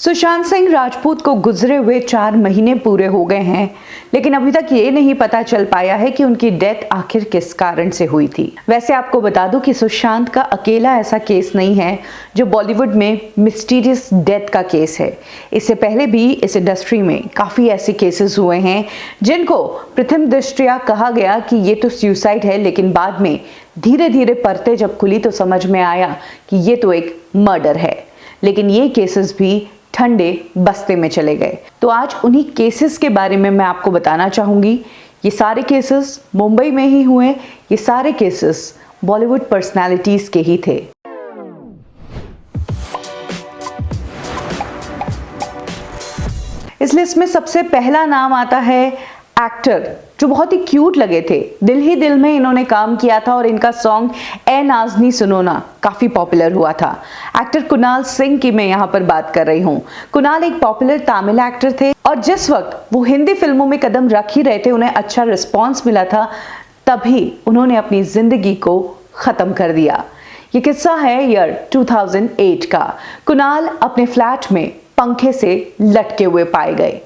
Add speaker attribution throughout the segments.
Speaker 1: सुशांत सिंह राजपूत को गुजरे हुए 4 महीने पूरे हो गए हैं, लेकिन अभी तक ये नहीं पता चल पाया है कि उनकी डेथ आखिर किस कारण से हुई थी। वैसे आपको बता दूं कि सुशांत का अकेला ऐसा केस नहीं है जो बॉलीवुड में मिस्टीरियस डेथ का केस है। इससे पहले भी इस इंडस्ट्री में काफी ऐसे केसेस हुए हैं जिनको प्रथम दृष्टया कहा गया कि ये तो सुसाइड है, लेकिन बाद में धीरे धीरे परतें जब खुली तो समझ में आया कि ये तो एक मर्डर है। लेकिन ये केसेस भी ठंडे बस्ते में चले गए। तो आज उन्हीं केसेस के बारे में मैं आपको बताना चाहूंगी। ये सारे केसेस मुंबई में ही हुए, ये सारे केसेस बॉलीवुड पर्सनालिटीज के ही थे। इस लिस्ट में सबसे पहला नाम आता है एक्टर जो बहुत ही क्यूट लगे थे। दिल ही दिल में इन्होंने काम किया था और इनका सॉन्ग ए नाज़नी सुनो ना काफी पॉपुलर हुआ था। एक्टर कुणाल सिंह की मैं यहाँ पर बात कर रही हूँ। कुणाल एक पॉपुलर तमिल एक्टर थे और जिस वक्त वो हिंदी फिल्मों में कदम रख ही रहे थे, उन्हें अच्छा रिस्पॉन्स मिला था, तभी उन्होंने अपनी जिंदगी को खत्म कर दिया। ये किस्सा है ईयर 2008 का। कुणाल अपने फ्लैट में पंखे से लटके हुए पाए गए।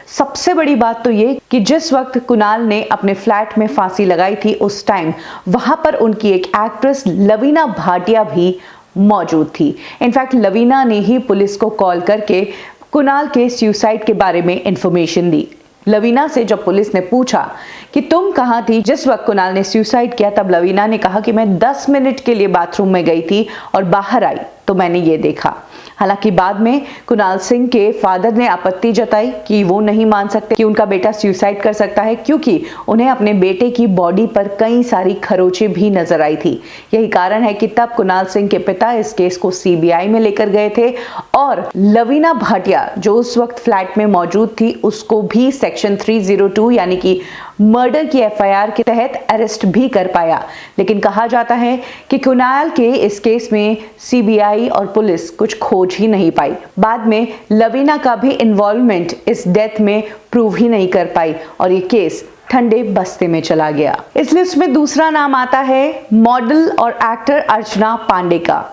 Speaker 1: सबसे बड़ी बात तो ये कि जिस वक्त कुणाल ने अपने फ्लैट में फांसी लगाई थी, उस टाइम वहां पर उनकी एक एक्ट्रेस लवीना भाटिया भी मौजूद थी। इनफैक्ट लवीना ने ही पुलिस को कॉल करके कुणाल के सुसाइड के बारे में इंफॉर्मेशन दी। लवीना से जब पुलिस ने पूछा कि तुम कहां थी जिस वक्त कुणाल ने सुसाइड किया, तब लवीना ने कहा कि मैं 10 मिनट के लिए बाथरूम में गई थी और बाहर आई तो मैंने ये देखा। हालांकि बाद में कुणाल सिंह के फादर ने आपत्ति जताई कि वो नहीं मान सकते कि उनका बेटा सुसाइड कर सकता है, क्योंकि उन्हें अपने बेटे की बॉडी पर कई सारी खरोंचें भी नजर आई थी। यही कारण है कि तब कुणाल सिंह के पिता इस केस को सीबीआई में लेकर गए थे और लवीना भाटिया जो उस वक्त फ्लैट में मौजूद थी, उसको भी सेक्शन 302 यानी कि मर्डर की एफआईआर के तहत अरेस्ट भी कर पाया। लेकिन कहा जाता है कि कुणाल के इस केस में सीबीआई और पुलिस कुछ खोज ही नहीं पाई। बाद में लवीना का भी इन्वॉल्वमेंट इस डेथ में प्रूव ही नहीं कर पाई और ये केस ठंडे बस्ते में चला गया। इस लिस्ट में दूसरा नाम आता है मॉडल और एक्टर अर्चना पांडे का।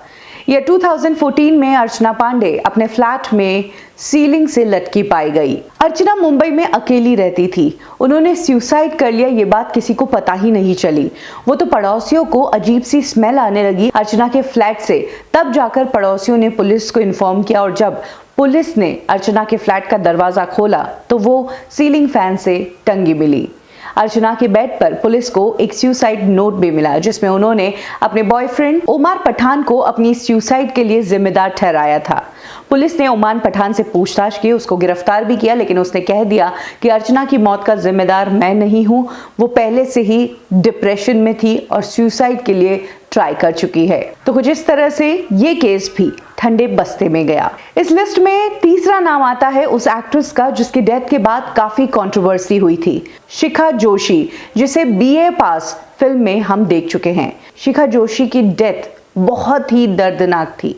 Speaker 1: यह 2014 में अर्चना पांडे अपने फ्लैट में सीलिंग से लटकी पाई गई। अर्चना मुंबई में अकेली रहती थी। उन्होंने सुसाइड कर लिया, ये बात किसी को पता ही नहीं चली। वो तो पड़ोसियों को अजीब सी स्मेल आने लगी अर्चना के फ्लैट से। तब जाकर पड़ोसियों ने पुलिस को इन्फॉर्म किया और जब पुलिस ने अर्चना के फ्लैट का दरवाजा खोला तो वो सीलिंग फैन से टंगी मिली। अर्चना के बेड पर पुलिस को एक सुसाइड नोट भी मिला, जिसमें उन्होंने अपने बॉयफ्रेंड ओमान पठान को अपनी सुसाइड के लिए जिम्मेदार ठहराया था। पुलिस ने ओमान पठान से पूछताछ की, उसको गिरफ्तार भी किया, लेकिन उसने कह दिया कि अर्चना की मौत का जिम्मेदार मैं नहीं हूं। वो पहले से ही डिप्रेशन में थी और सुसाइड के लिए ट्राई कर चुकी है। तो कुछ इस तरह से ये केस भी ठंडे बस्ते में गया। इस लिस्ट में तीसरा नाम आता है उस एक्ट्रेस का जिसकी डेथ के बाद काफी कंट्रोवर्सी हुई थी, शिखा जोशी, जिसे बीए पास फिल्म में हम देख चुके हैं। शिखा जोशी की डेथ बहुत ही दर्दनाक थी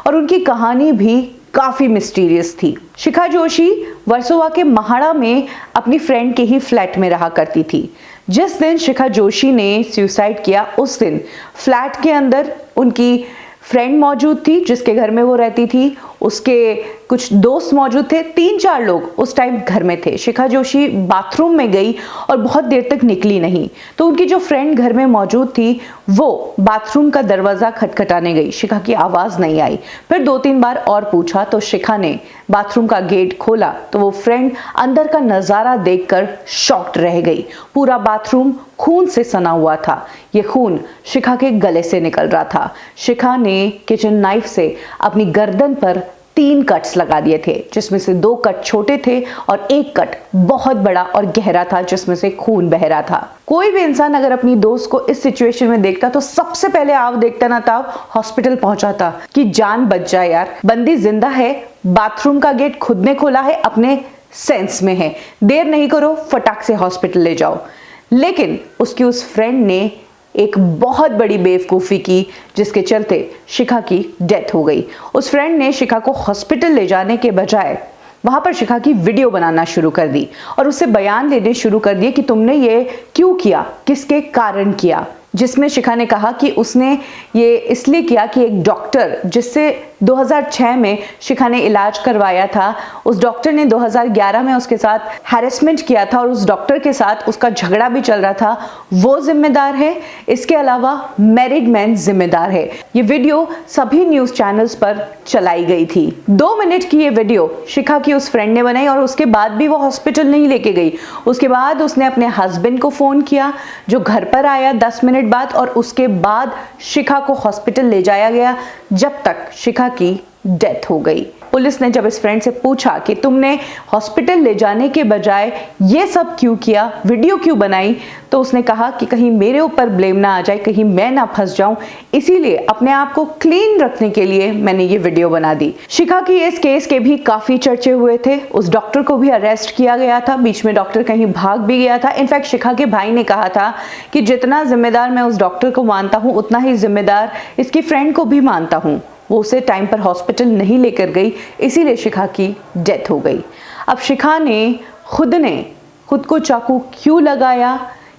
Speaker 1: और उनकी कहानी भी काफी मिस्टीरियस थी। शिखा जोशी वर्सोवा के महाड़ा में अपनी फ्रेंड के ही फ्लैट में रहा करती थी। जिस दिन शिखा जोशी ने सुसाइड किया, उस दिन फ्लैट के अंदर उनकी फ्रेंड मौजूद थी जिसके घर में वो रहती थी, उसके कुछ दोस्त मौजूद थे, 3-4 लोग उस टाइम घर में थे। शिखा जोशी बाथरूम में गई और बहुत देर तक निकली नहीं, तो उनकी जो फ्रेंड घर में मौजूद थी वो बाथरूम का दरवाजा खटखटाने गई। शिखा की आवाज नहीं आई। फिर 2-3 बार और पूछा तो शिखा ने बाथरूम का गेट खोला तो वो फ्रेंड अंदर का नजारा देखकर शॉक्ड रह गई। पूरा बाथरूम खून से सना हुआ था। ये खून शिखा के गले से निकल रहा था। शिखा ने किचन नाइफ से अपनी गर्दन पर 3 कट्स लगा दिए थे, जिसमें से 2 कट छोटे थे और 1 कट बहुत बड़ा और गहरा था जिसमें से खून बह रहा था। कोई भी इंसान अगर अपनी दोस्त को इस सिचुएशन में देखता तो सबसे पहले आप देखता ना था हॉस्पिटल पहुंचाता कि जान बच जाए यार, बंदी जिंदा है, बाथरूम का गेट खुद ने खोला है, अपने सेंस में है, देर नहीं करो, फटाक से हॉस्पिटल ले जाओ। लेकिन उसकी उस फ्रेंड ने एक बहुत बड़ी बेवकूफ़ी की जिसके चलते शिखा की डेथ हो गई। उस फ्रेंड ने शिखा को हॉस्पिटल ले जाने के बजाय वहां पर शिखा की वीडियो बनाना शुरू कर दी और उससे बयान लेने शुरू कर दिए कि तुमने ये क्यों किया, किसके कारण किया। जिसमें शिखा ने कहा कि उसने ये इसलिए किया कि एक डॉक्टर जिससे 2006 में शिखा ने इलाज करवाया था, उस डॉक्टर ने 2011 में उसके साथ हैरेसमेंट किया था और उस डॉक्टर के साथ उसका झगड़ा भी चल रहा था, वो जिम्मेदार है। इसके अलावा मैरिड मैन जिम्मेदार है। ये वीडियो सभी न्यूज चैनल्स पर चलाई गई थी। 2 मिनट की ये वीडियो शिखा की उस फ्रेंड ने बनाई और उसके बाद भी वो हॉस्पिटल नहीं लेके गई। उसके बाद उसने अपने हस्बैंड को फोन किया जो घर पर आया 10 मिनट बाद, और उसके बाद शिखा को हॉस्पिटल ले जाया गया जब तक शिखा की डेथ हो गई। पुलिस ने जब इस फ्रेंड से पूछा कि तुमने हॉस्पिटल ले जाने के बजाय ये सब क्यों किया, वीडियो क्यों बनाई, तो उसने कहा कि कहीं मेरे ऊपर ब्लेम ना आ जाए, कहीं मैं ना फंस जाऊं, इसीलिए अपने आप को क्लीन रखने के लिए मैंने ये वीडियो बना दी। शिखा की इस केस के भी काफी चर्चे हुए थे। उस डॉक्टर को भी अरेस्ट किया गया था, बीच में डॉक्टर कहीं भाग भी गया था। इनफैक्ट शिखा के भाई ने कहा था कि जितना जिम्मेदार मैं उस डॉक्टर को मानता हूं, उतना ही जिम्मेदार इसकी फ्रेंड को भी मानता हूं। वो उसे टाइम पर हॉस्पिटल नहीं लेकर गई, इसीलिए शिखा की डेथ हो गई। अब शिखा ने खुद को चाकू क्यों लगाया,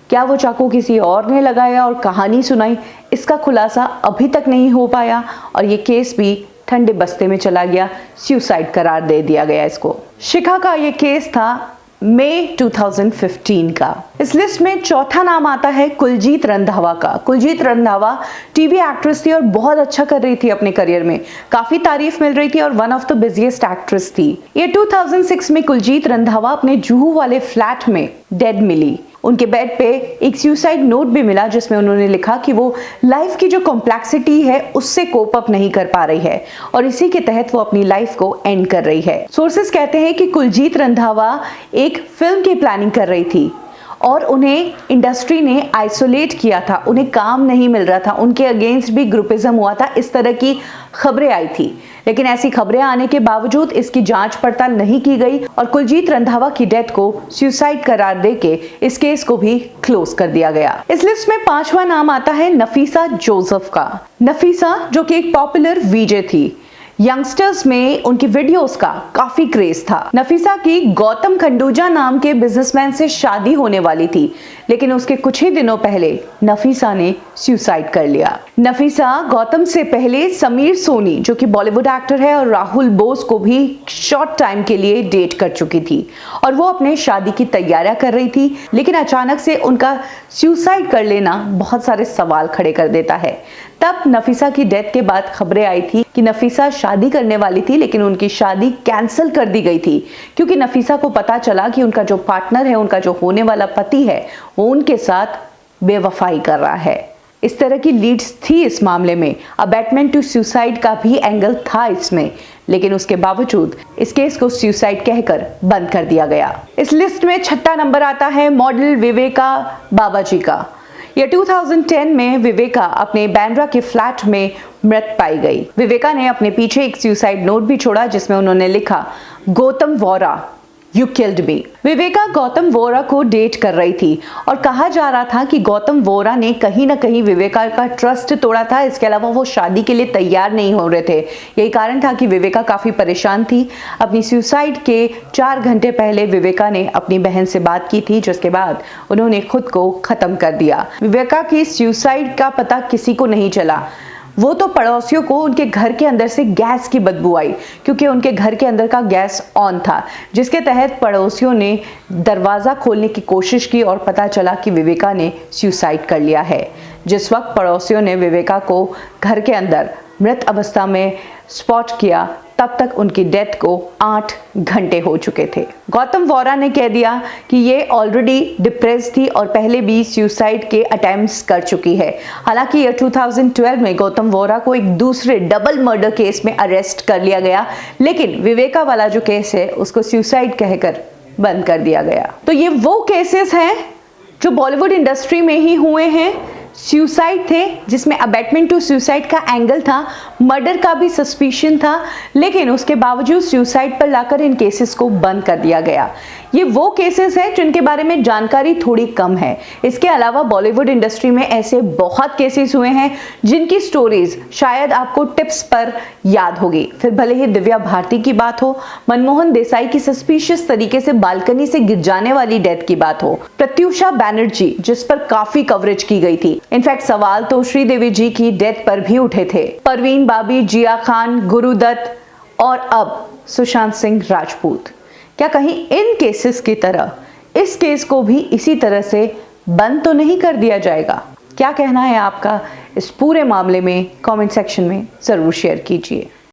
Speaker 1: क्या वो चाकू किसी और ने लगाया और कहानी सुनाई, इसका खुलासा अभी तक नहीं हो पाया और ये केस भी ठंडे बस्ते में चला गया, सुसाइड करार दे दिया गया इसको। शिखा का ये केस था मई 2015 का। इस लिस्ट में चौथा नाम आता है कुलजीत रंधावा का। कुलजीत रंधावा टीवी एक्ट्रेस थी और बहुत अच्छा कर रही थी अपने करियर में, काफी तारीफ मिल रही थी और one of the busiest actress थी। ये 2006 में कुलजीत रंधावा अपने जुहू वाले फ्लैट में डेड मिली। उनके बेड पे एक सुसाइड नोट भी मिला जिसमें उन्होंने लिखा कि वो लाइफ की जो कॉम्प्लेक्सिटी है उससे कोप अप नहीं कर पा रही है और इसी के तहत वो अपनी लाइफ को एंड कर रही है। सोर्सेस कहते हैं कि कुलजीत रंधावा एक फिल्म की प्लानिंग कर रही थी और उन्हें इंडस्ट्री ने आइसोलेट किया था, उन्हें काम नहीं मिल रहा था, उनके अगेंस्ट भी ग्रुपिज्म हुआ था, इस तरह की खबरें आई थी। लेकिन ऐसी खबरें आने के बावजूद इसकी जांच पड़ताल नहीं की गई और कुलजीत रंधावा की डेथ को सुसाइड करार देके इस केस को भी क्लोज कर दिया गया। इस लिस्ट में 5वां नाम आता है नफीसा जोसेफ का। नफीसा जो कि एक पॉपुलर वीजे थी, यंगस्टर्स में उनकी वीडियोस का काफी क्रेज था। नफीसा की गौतम खंडूजा नाम के बिजनेसमैन से शादी होने वाली थी, लेकिन उसके कुछ ही दिनों पहले नफीसा ने सुसाइड कर लिया। नफीसा गौतम से पहले समीर सोनी जो कि बॉलीवुड एक्टर है और राहुल बोस को भी शॉर्ट टाइम के लिए डेट कर चुकी थी और वो अपने शादी की तैयारियां कर रही थी, लेकिन अचानक से उनका सुसाइड कर लेना बहुत सारे सवाल खड़े कर देता है। तब नफीसा की डेथ के बाद खबरें आई थी कि नफीसा शादी करने वाली थी, लेकिन उनकी शादी कैंसिल कर दी गई थी क्योंकि नफीसा को पता चला कि उनका जो पार्टनर है, उनका जो होने वाला पति है, वो उनके साथ बेवफाई कर रहा है। इस तरह की लीड्स थी इस मामले में। अबैटमेंट टू सुसाइड का भी एंगल था इसमें, लेकिन उसके बावजूद इस केस को सुसाइड कहकर बंद कर दिया गया। इस लिस्ट में 6ठा नंबर आता है मॉडल विवेका बाबाजी का। यह 2010 में विवेका अपने बांद्रा के फ्लैट में मृत पाई गई। विवेका ने अपने पीछे एक सुसाइड नोट भी छोड़ा जिसमें उन्होंने लिखा, Gautam Vora you killed me. Viveka Gautam Vora को डेट कर रही थी और कहा जा रहा था कि गौतम वोरा ने कहीं ना कहीं विवेका का ट्रस्ट तोड़ा था। इसके अलावा वो शादी के लिए तैयार नहीं हो रहे थे। यही कारण था कि विवेका काफी परेशान थी। अपनी सुसाइड के 4 घंटे पहले विवेका ने अपनी बहन से बात की थी, जिसके बाद उन्होंने खुद को खत्म कर दिया। विवेका की सुसाइड का पता किसी को नहीं चला। वो तो पड़ोसियों को उनके घर के अंदर से गैस की बदबू आई क्योंकि उनके घर के अंदर का गैस ऑन था, जिसके तहत पड़ोसियों ने दरवाज़ा खोलने की कोशिश की और पता चला कि विवेका ने सुसाइड कर लिया है। जिस वक्त पड़ोसियों ने विवेका को घर के अंदर मृत अवस्था में स्पॉट किया, तब तक उनकी डेथ को 8 घंटे हो चुके थे। गौतम वोरा ने कह दिया कि ये ऑलरेडी डिप्रेस थी और पहले भी सुसाइड के अटेम्प्ट्स कर चुकी है। हालांकि ये 2012 में गौतम वोरा को एक दूसरे डबल मर्डर केस में अरेस्ट कर लिया गया, लेकिन विवेका वाला जो केस है उसको सुसाइड कहकर बंद कर दिया गया। तो ये वो केसेस हैं जो बॉलीवुड इंडस्ट्री में ही हुए हैं। सुसाइड थे जिसमें अबैटमेंट टू सुसाइड का एंगल था, मर्डर का भी सस्पिशन था, लेकिन उसके बावजूद सुसाइड पर लाकर इन केसेस को बंद कर दिया गया। ये वो केसेस हैं जिनके बारे में जानकारी थोड़ी कम है। इसके अलावा बॉलीवुड इंडस्ट्री में ऐसे बहुत केसेस हुए हैं जिनकी स्टोरीज शायद आपको टिप्स पर याद होगी। फिर भले ही दिव्या भारती की बात हो, मनमोहन देसाई की सस्पिशियस तरीके से बालकनी से गिर जाने वाली डेथ की बात हो, प्रत्युषा बैनर्जी जिस पर काफी कवरेज की गई थी। इनफैक्ट सवाल तो श्रीदेवी जी की डेथ पर भी उठे थे। परवीन बाबी, जिया खान, गुरुदत्त और अब सुशांत सिंह राजपूत। क्या कहीं इन केसेस की तरह इस केस को भी इसी तरह से बंद तो नहीं कर दिया जाएगा? क्या कहना है आपका इस पूरे मामले में? कमेंट सेक्शन में जरूर शेयर कीजिए।